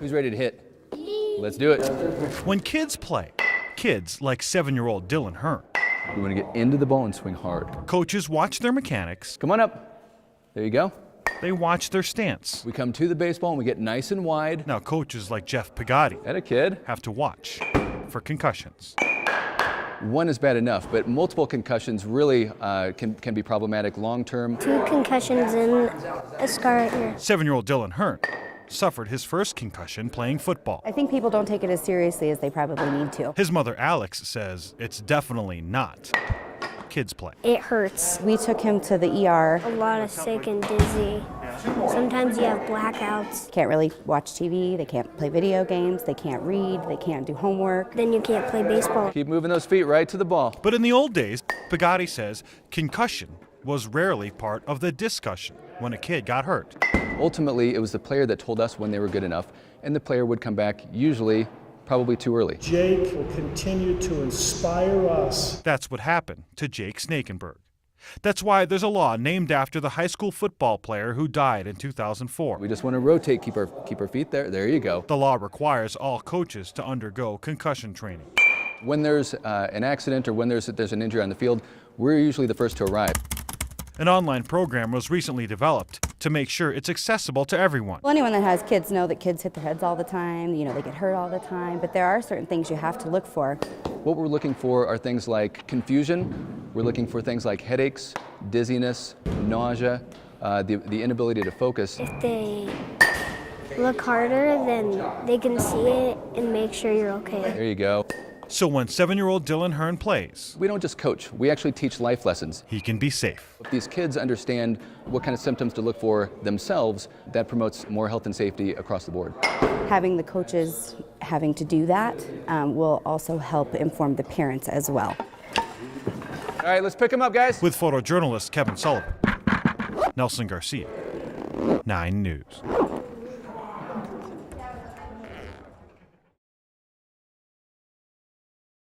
Who's ready to hit? Let's do it. When kids play, kids like 7-year-old Dylan Hearn, We want to get into the ball and swing hard. coaches watch their mechanics, Come on up. There you go. they watch their stance. We come to the baseball and we get nice and wide. Now coaches like Jeff Pagatti At a kid. have to watch for concussions. One is bad enough, but multiple concussions really can be problematic long term. 2 concussions and a scar right here. 7-year-old Dylan Hearn suffered his first concussion playing football. I think people don't take it as seriously as they probably need to. His mother Alex says it's definitely not kids play. It hurts. We took him to the ER. A lot of sick and dizzy. Sometimes you have blackouts. Can't really watch TV, they can't play video games, they can't read, they can't do homework. Then you can't play baseball. Keep moving those feet right to the ball. But in the old days, Pagatti says concussion was rarely part of the discussion when a kid got hurt. Ultimately, it was the player that told us when they were good enough, and the player would come back usually probably too early. Jake will continue to inspire us. That's what happened to Jake Snakenberg. That's why there's a law named after the high school football player who died in 2004. We just want to rotate, keep our feet there. There you go. The law requires all coaches to undergo concussion training. When there's an accident or when there's an injury on the field, we're usually the first to arrive. An online program was recently developed to make sure it's accessible to everyone. Well, anyone that has kids know that kids hit their heads all the time, they get hurt all the time, but there are certain things you have to look for. What we're looking for are things like confusion. We're looking for things like headaches, dizziness, nausea, the inability to focus. If they look harder, then they can see it and make sure you're okay. There you go. So when 7-year-old Dylan Hearn plays, We don't just coach, we actually teach life lessons. he can be safe. If these kids understand what kind of symptoms to look for themselves, that promotes more health and safety across the board. Having the coaches having to do that will also help inform the parents as well. All right, let's pick them up, guys. With photojournalist Kevin Sullivan, Nelson Garcia, 9 News.